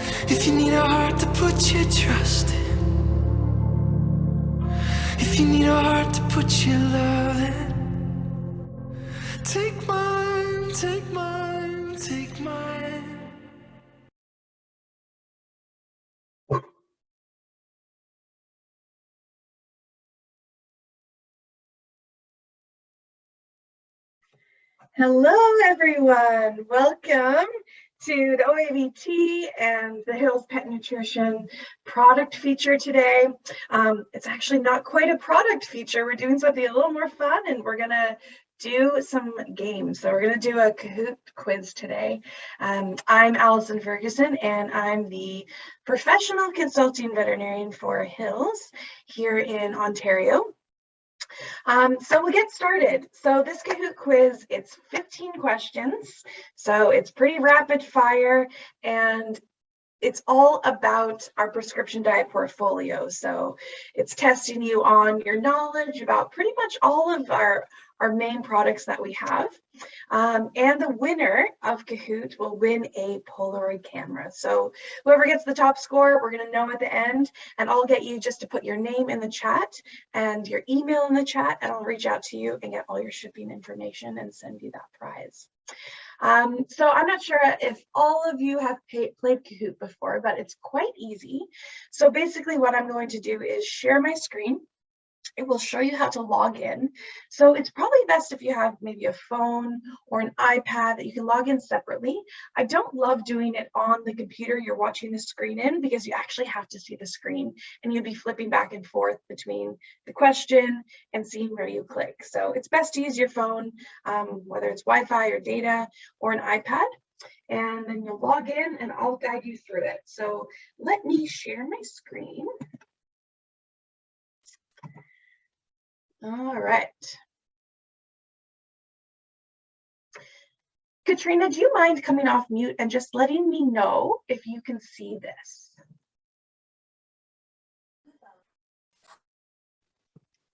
If you need a heart to put your trust in, if you need a heart to put your love in, take mine, take mine, take mine. Hello, everyone. Welcome to the OAVT and the Hills Pet Nutrition product feature today. It's actually not quite a product feature. We're doing something a little more fun, and we're going to do some games. So we're going to do a Kahoot quiz today. I'm Allison Ferguson, and I'm the professional consulting veterinarian for Hills here in Ontario. So we'll get started. So this Kahoot quiz, it's 15 questions. So it's pretty rapid fire, and it's all about our prescription diet portfolio. So it's testing you on your knowledge about pretty much all of our main products that we have. And the winner of Kahoot will win a Polaroid camera. So whoever gets the top score, we're going to know at the end, and I'll get you just to put your name in the chat and your email in the chat, and I'll reach out to you and get all your shipping information and send you that prize. So I'm not sure if all of you have played Kahoot before, but it's quite easy. So basically what I'm going to do is share my screen. It will show you how to log in. So it's probably best if you have maybe a phone or an iPad that you can log in separately. I don't love doing it on the computer you're watching the screen in, because you actually have to see the screen and you'll be flipping back and forth between the question and seeing where you click. So it's best to use your phone, whether it's Wi-Fi or data or an iPad, and then you'll log in and I'll guide you through it. So let me share my screen. All right. Katrina, do you mind coming off mute and just letting me know if you can see this?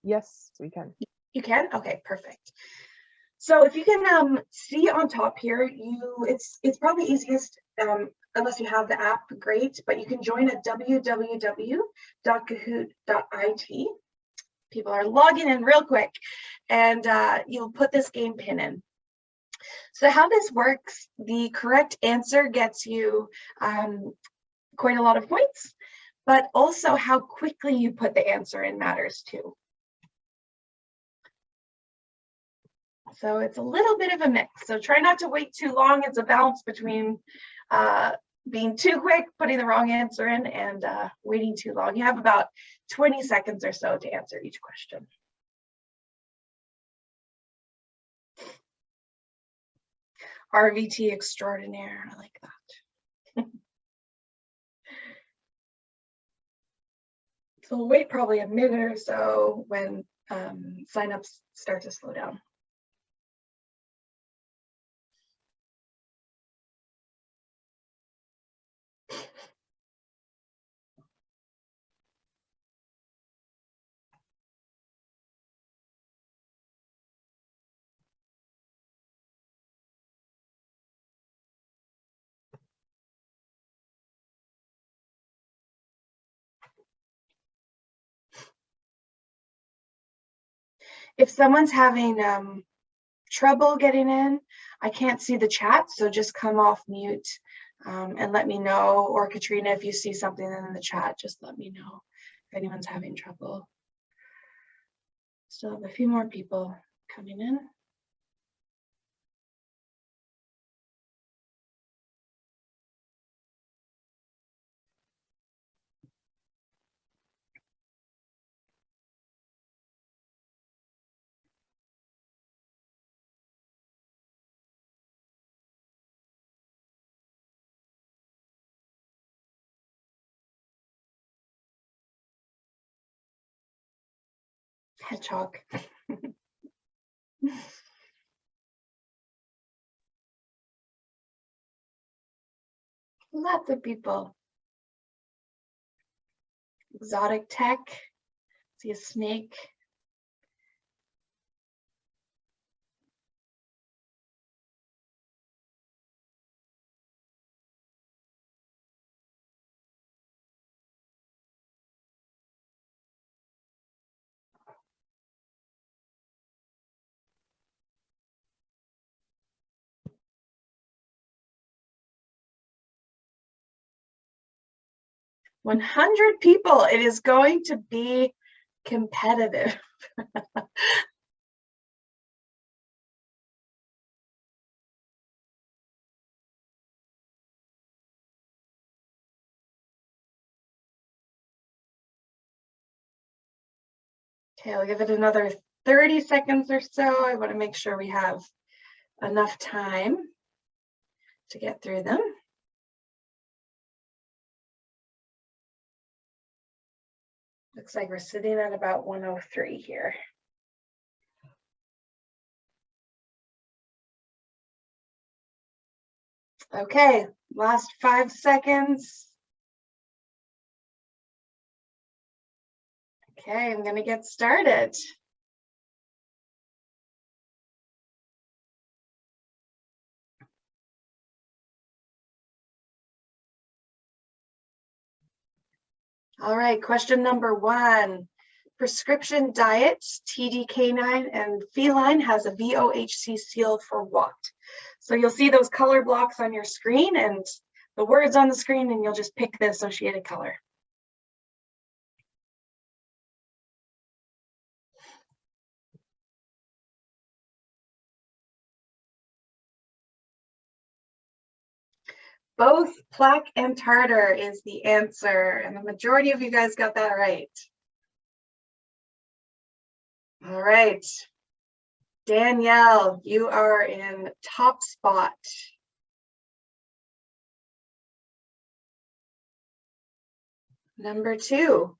Yes, we can. You can? Okay, perfect. So if you can see on top here, it's probably easiest, unless you have the app, great, but you can join at www.kahoot.it. People are logging in real quick, and you'll put this game pin in. So how this works, the correct answer gets you quite a lot of points, but also how quickly you put the answer in matters too. So it's a little bit of a mix. So try not to wait too long. It's a balance between being too quick, putting the wrong answer in, and waiting too long. You have about 20 seconds or so to answer each question. RVT extraordinaire, I like that. So we'll wait probably a minute or so when signups start to slow down. If someone's having trouble getting in, I can't see the chat, so just come off mute and let me know. Or Katrina, if you see something in the chat, just let me know if anyone's having trouble. Still have a few more people coming in. Hedgehog. Lots of people. Exotic tech. See a snake. 100 people. It is going to be competitive. Okay, I'll give it another 30 seconds or so. I want to make sure we have enough time to get through them. Looks like we're sitting at about 103 here. Okay, last 5 seconds. Okay, I'm going to get started. All right, question number 1. Prescription diet, TD canine and feline has a VOHC seal for what? So you'll see those color blocks on your screen and the words on the screen, and you'll just pick the associated color. Both plaque and tartar is the answer, and the majority of you guys got that right. All right, Danielle, you are in top spot. Number 2,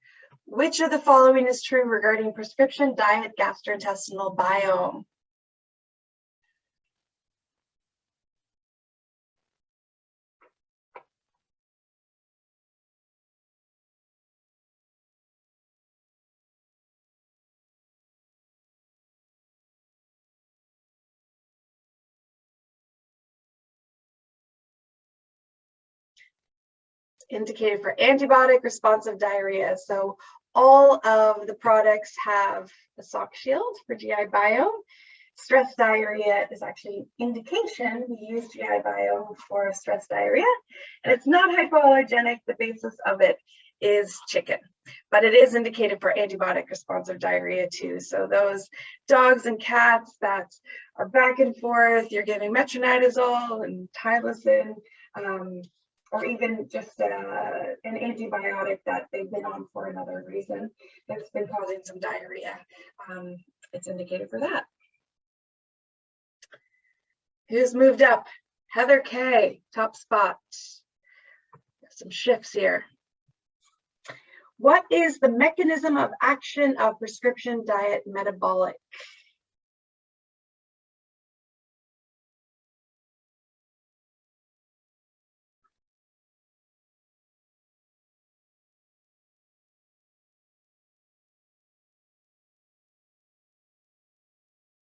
which of the following is true regarding prescription diet gastrointestinal biome? Indicated for antibiotic responsive diarrhea. So all of the products have a sock shield for GI biome. Stress diarrhea is actually indication. We use GI biome for stress diarrhea, and it's not hypoallergenic. The basis of it is chicken, but it is indicated for antibiotic responsive diarrhea too. So those dogs and cats that are back and forth, you're giving metronidazole and Tylosin, or even just an antibiotic that they've been on for another reason that's been causing some diarrhea. It's indicated for that. Who's moved up? Heather K, top spot. Some shifts here. What is the mechanism of action of prescription diet metabolic?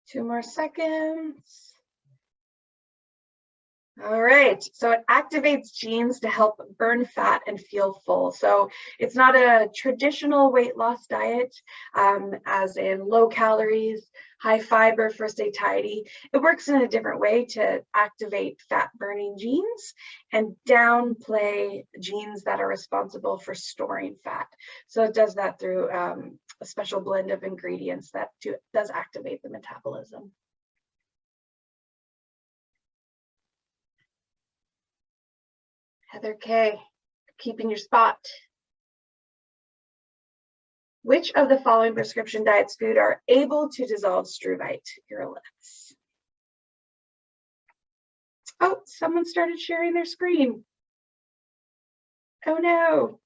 Two more seconds. All right, so it activates genes to help burn fat and feel full. So it's not a traditional weight loss diet, as in low calories, high fiber for satiety. It works in a different way to activate fat burning genes and downplay genes that are responsible for storing fat. So it does that through a special blend of ingredients that does activate the metabolism. Heather K, keeping your spot. Which of the following prescription diets food are able to dissolve struvite uroliths? Oh, someone started sharing their screen. Oh no.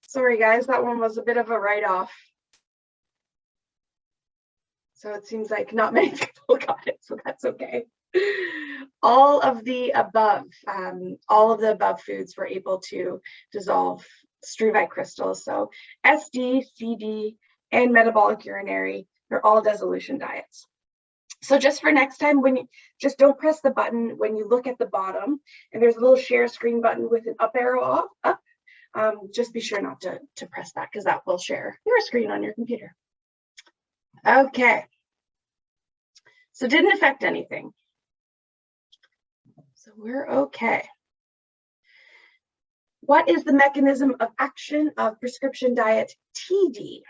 Sorry guys, that one was a bit of a write-off. So it seems like not many people got it, so that's okay. All of the above foods were able to dissolve struvite crystals. So SD, CD, and metabolic urinary, they're all dissolution diets. So just for next time, when you just don't press the button when you look at the bottom, and there's a little share screen button with an up arrow up, just be sure not to press that, because that will share your screen on your computer. Okay. So it didn't affect anything. So we're okay. What is the mechanism of action of prescription diet TD?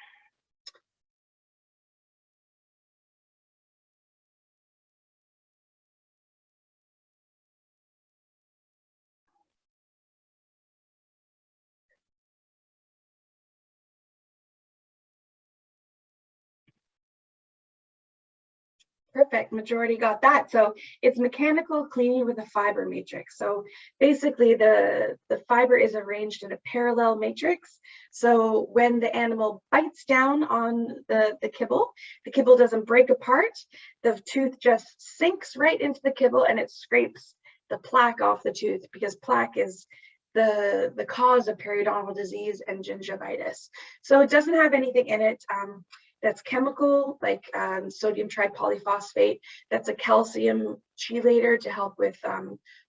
Perfect, majority got that. So it's mechanical cleaning with a fiber matrix. So basically the fiber is arranged in a parallel matrix. So when the animal bites down on the kibble doesn't break apart. The tooth just sinks right into the kibble and it scrapes the plaque off the tooth, because plaque is the cause of periodontal disease and gingivitis. So it doesn't have anything in it that's chemical, like sodium tripolyphosphate. That's a calcium chelator to help with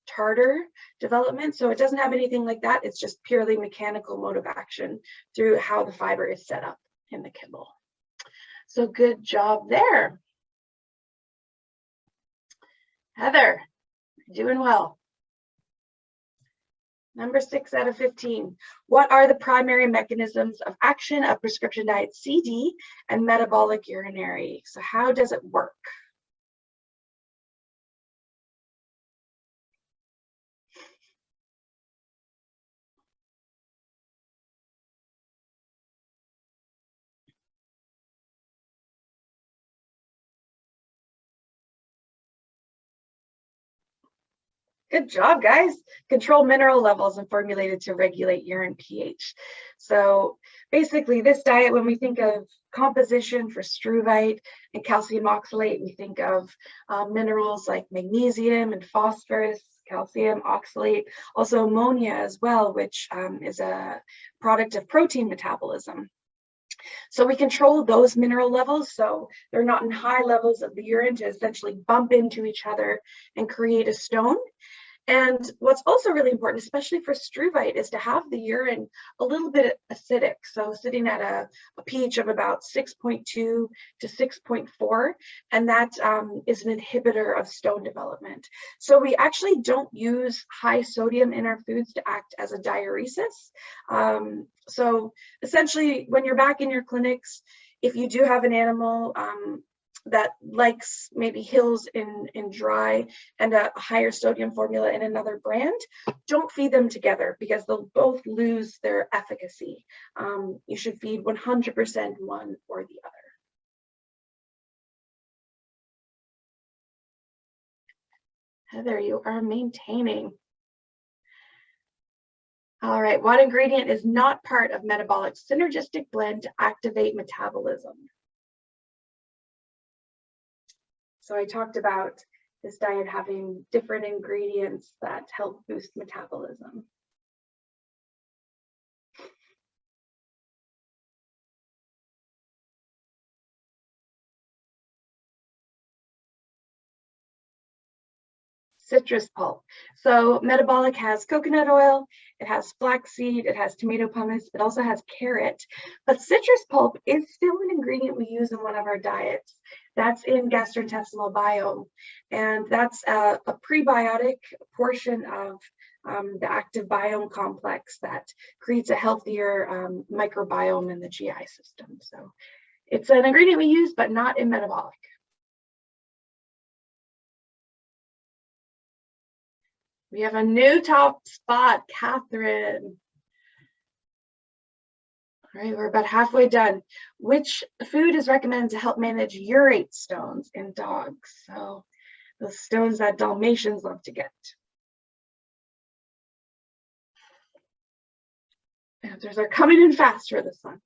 tartar development. So it doesn't have anything like that. It's just purely mechanical mode of action through how the fiber is set up in the kibble. So good job there. Heather, doing well. Number 6 out of 15. What are the primary mechanisms of action of prescription diet CD and metabolic urinary? So how does it work? Good job, guys. Control mineral levels and formulated to regulate urine pH. So basically this diet, when we think of composition for struvite and calcium oxalate, we think of minerals like magnesium and phosphorus, calcium oxalate, also ammonia as well, which is a product of protein metabolism. So we control those mineral levels so they're not in high levels of the urine to essentially bump into each other and create a stone. And what's also really important, especially for struvite, is to have the urine a little bit acidic. So sitting at a pH of about 6.2 to 6.4, and that is an inhibitor of stone development. So we actually don't use high sodium in our foods to act as a diuresis. So essentially, when you're back in your clinics, if you do have an animal that likes maybe hills in dry and a higher sodium formula in another brand, don't feed them together because they'll both lose their efficacy. You should feed 100% one or the other. Heather, you are maintaining. All right, what ingredient is not part of metabolic synergistic blend to activate metabolism? So I talked about this diet having different ingredients that help boost metabolism. Citrus pulp. So metabolic has coconut oil, it has flaxseed, it has tomato pumice, it also has carrot. But citrus pulp is still an ingredient we use in one of our diets. That's in gastrointestinal biome. And that's a prebiotic portion of the active biome complex that creates a healthier microbiome in the GI system. So it's an ingredient we use, but not in metabolic. We have a new top spot, Catherine. All right, we're about halfway done. Which food is recommended to help manage urate stones in dogs? So those stones that Dalmatians love to get. Answers are coming in fast for this one.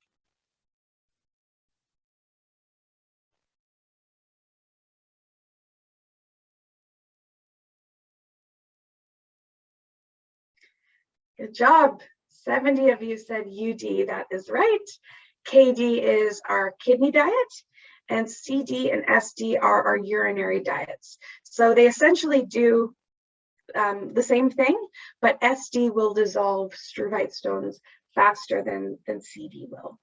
Good job. 70 of you said UD. That is right. KD is our kidney diet, and CD and SD are our urinary diets. So they essentially do the same thing, but SD will dissolve struvite stones faster than CD will.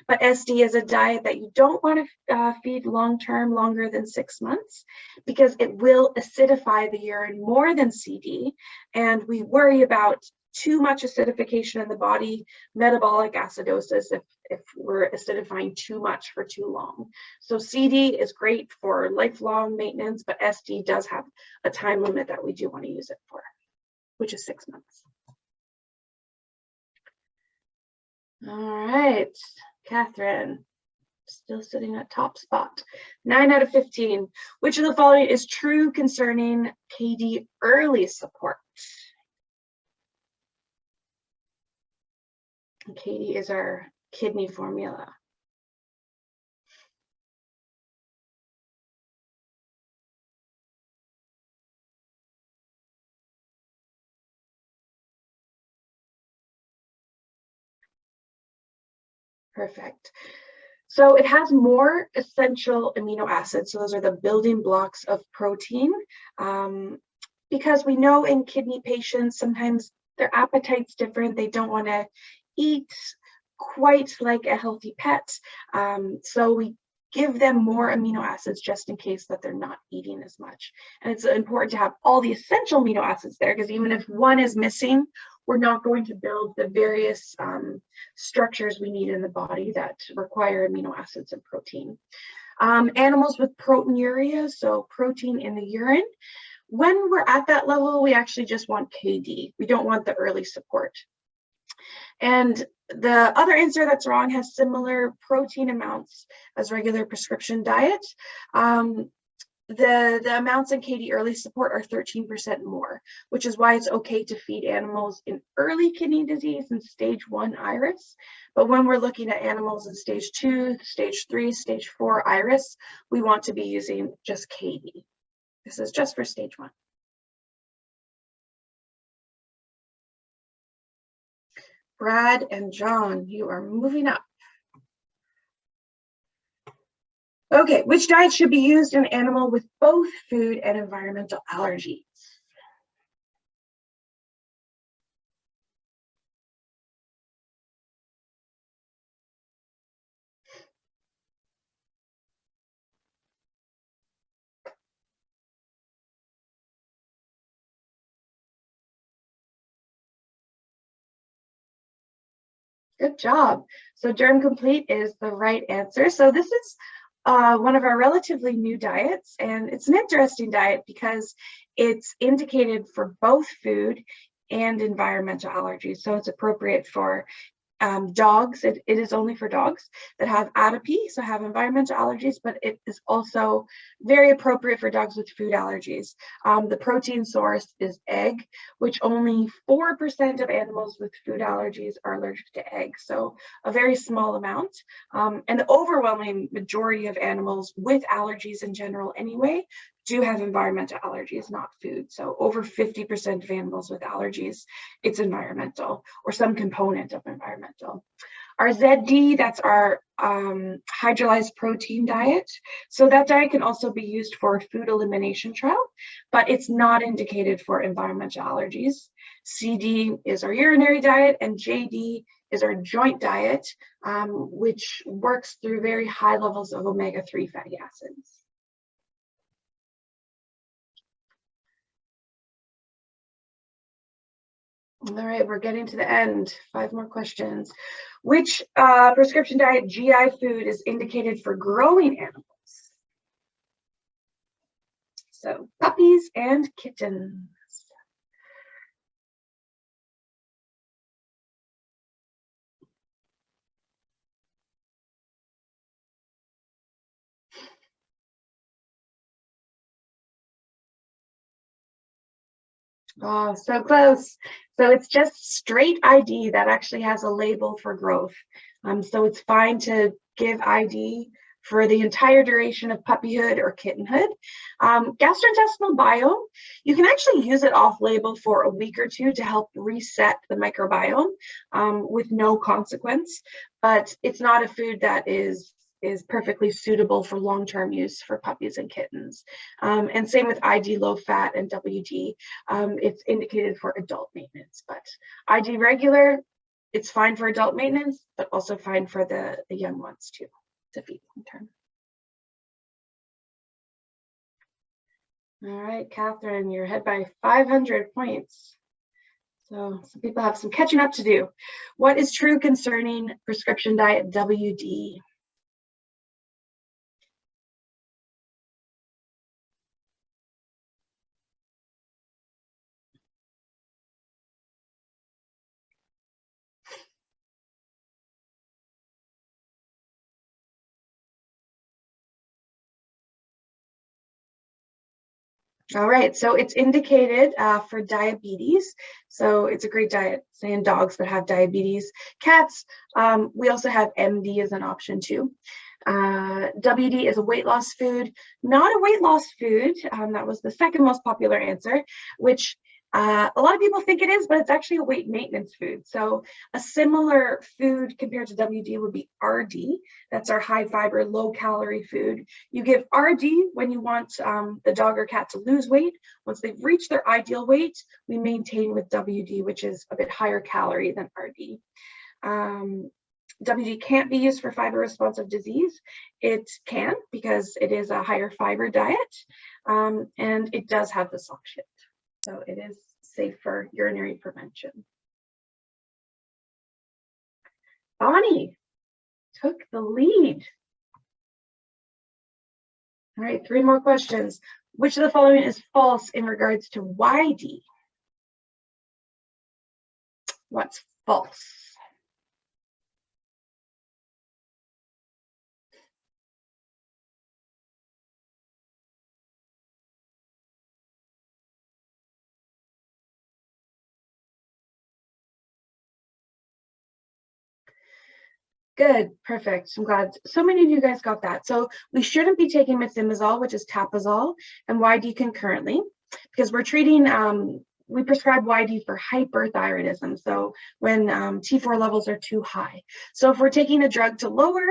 But SD is a diet that you don't want to feed long-term, longer than 6 months, because it will acidify the urine more than CD, and we worry about too much acidification in the body, metabolic acidosis, if we're acidifying too much for too long. So CD is great for lifelong maintenance, but SD does have a time limit that we do want to use it for, which is 6 months. All right, Catherine, still sitting at top spot. 9 out of 15. Which of the following is true concerning KD early support? KD is our kidney formula. Perfect. So it has more essential amino acids. So those are the building blocks of protein. Because we know in kidney patients, sometimes their appetite's different. They don't want to eat quite like a healthy pet. So we give them more amino acids just in case that they're not eating as much. And it's important to have all the essential amino acids there, because even if one is missing, we're not going to build the various structures we need in the body that require amino acids and protein. Animals with proteinuria, so protein in the urine, when we're at that level, we actually just want KD. We don't want the early support. And the other answer that's wrong has similar protein amounts as regular prescription diet. The amounts in KD early support are 13% more, which is why it's okay to feed animals in early kidney disease and stage 1 iris. But when we're looking at animals in stage 2, stage 3, stage 4 iris, we want to be using just KD. This is just for stage 1. Brad and John, you are moving up. Okay, which diet should be used in an animal with both food and environmental allergies? Good job. So Germ Complete is the right answer. So this is one of our relatively new diets, and it's an interesting diet because it's indicated for both food and environmental allergies. So it's appropriate for dogs. It is only for dogs that have atopy, so have environmental allergies, but it is also very appropriate for dogs with food allergies. The protein source is egg, which only 4% of animals with food allergies are allergic to eggs, so a very small amount. And the overwhelming majority of animals with allergies in general anyway do have environmental allergies, not food. So over 50% of animals with allergies, it's environmental or some component of environmental. Our ZD, that's our hydrolyzed protein diet. So that diet can also be used for a food elimination trial, but it's not indicated for environmental allergies. CD is our urinary diet, and JD is our joint diet, which works through very high levels of omega-3 fatty acids. All right, we're getting to the end. 5 more questions. Which prescription diet GI food is indicated for growing animals? So puppies and kittens. Oh, so close. So it's just straight ID that actually has a label for growth. So it's fine to give ID for the entire duration of puppyhood or kittenhood. Gastrointestinal biome, you can actually use it off label for a week or two to help reset the microbiome with no consequence, but it's not a food that is perfectly suitable for long-term use for puppies and kittens. And same with ID low fat and WD. It's indicated for adult maintenance, but ID regular, It's fine for adult maintenance, but also fine for the young ones too, to feed long term. All right, Catherine, you're ahead by 500 points. So some people have some catching up to do. What is true concerning prescription diet WD? All right, so it's indicated for diabetes. So it's a great diet, say in dogs that have diabetes. Cats, we also have MD as an option too. WD is a weight loss food, not a weight loss food. That was the second most popular answer, which a lot of people think it is, but it's actually a weight maintenance food. So a similar food compared to WD would be RD. That's our high fiber, low calorie food. You give RD when you want the dog or cat to lose weight. Once they've reached their ideal weight, we maintain with WD, which is a bit higher calorie than RD. WD can't be used for fiber responsive disease. It can because it is a higher fiber diet, and it does have the sock shift. So it is safe for urinary prevention. Bonnie took the lead. All right, 3 more questions. Which of the following is false in regards to YD? What's false? Good, perfect. I'm glad so many of you guys got that. So we shouldn't be taking methimazole, which is tapazole, and YD concurrently, because we're treating, we prescribe YD for hyperthyroidism. So when T4 levels are too high. So if we're taking a drug to lower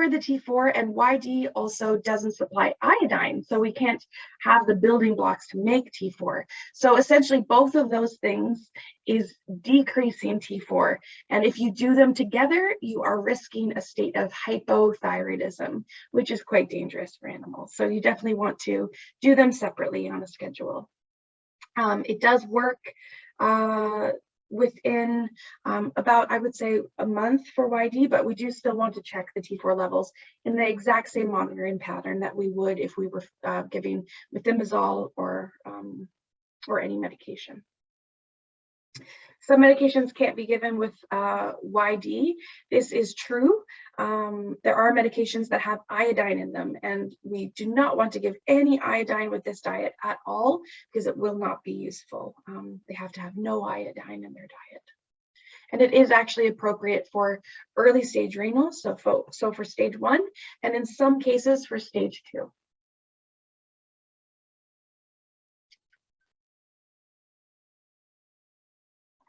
the T4, and YD also doesn't supply iodine, so we can't have the building blocks to make T4. So essentially both of those things is decreasing T4, and if you do them together, you are risking a state of hypothyroidism, which is quite dangerous for animals. So you definitely want to do them separately on a schedule. It does work within about, I would say, a month for YD, but we do still want to check the T4 levels in the exact same monitoring pattern that we would if we were giving methimazole or any medication. Some medications can't be given with YD. This is true. There are medications that have iodine in them, and we do not want to give any iodine with this diet at all because it will not be useful. They have to have no iodine in their diet. And it is actually appropriate for early stage renal, so for stage 1, and in some cases for stage 2.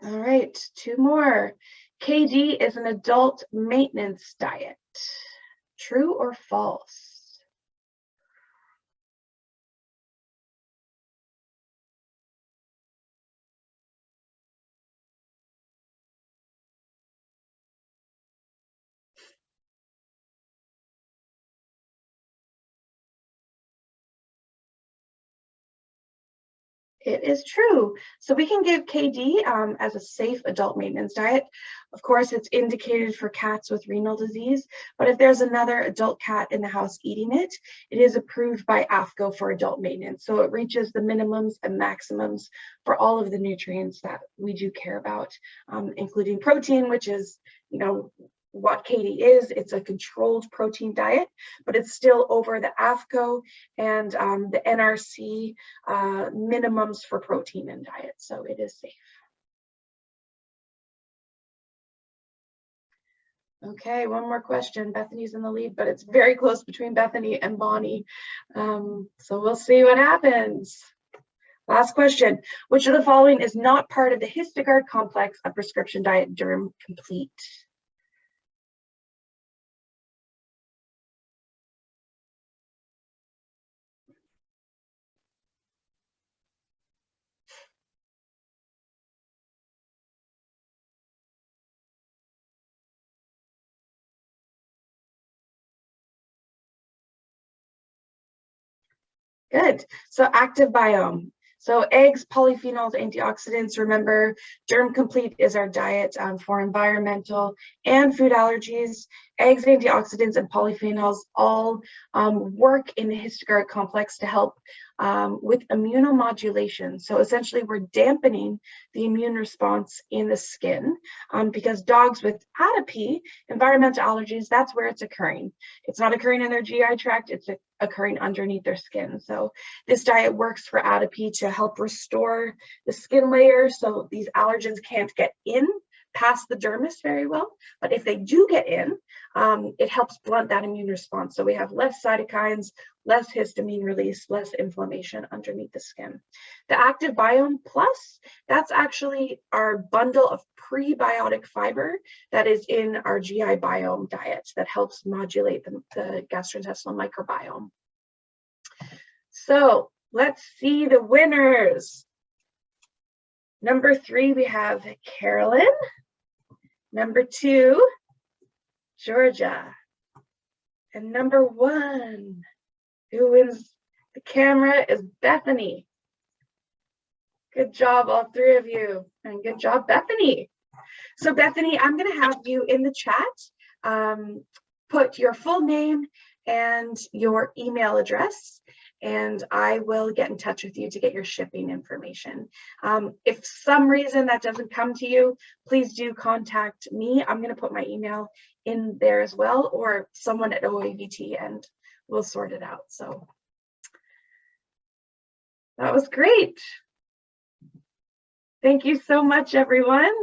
All right, 2 more. KD is an adult maintenance diet. True or false? It is true. So we can give KD as a safe adult maintenance diet. Of course, it's indicated for cats with renal disease, but if there's another adult cat in the house eating it, it is approved by AFCO for adult maintenance. So it reaches the minimums and maximums for all of the nutrients that we do care about, including protein, which is, what KD is. It's a controlled protein diet, but it's still over the AFCO and the NRC minimums for protein in diet, so it is safe. Okay, 1 more question. Bethany's in the lead, but it's very close between Bethany and Bonnie. So we'll see what happens. Last question. Which of the following is not part of the Histogard complex of prescription diet Derm Complete? Good. So active biome. So eggs, polyphenols, antioxidants. Remember, Germ Complete is our diet for environmental and food allergies. Eggs, antioxidants, and polyphenols all work in the histogaric complex to help with immunomodulation. So essentially, we're dampening the immune response in the skin because dogs with atopy, environmental allergies, that's where it's occurring. It's not occurring in their GI tract, it's occurring underneath their skin. So this diet works for atopy to help restore the skin layer so these allergens can't get in past the dermis very well. But if they do get in, it helps blunt that immune response. So we have less cytokines, less histamine release, less inflammation underneath the skin. The Active Biome Plus, that's actually our bundle of prebiotic fiber that is in our GI biome diet that helps modulate the gastrointestinal microbiome. So let's see the winners. Number 3, we have Carolyn. Number 2, Georgia. And number 1, who wins the camera, is Bethany. Good job, all 3 of you. And good job, Bethany. So Bethany, I'm going to have you in the chat put your full name and your email address, and I will get in touch with you to get your shipping information. If some reason that doesn't come to you, please do contact me. I'm going to put my email in there as well, or someone at OAVT, and we'll sort it out. So that was great. Thank you so much, everyone.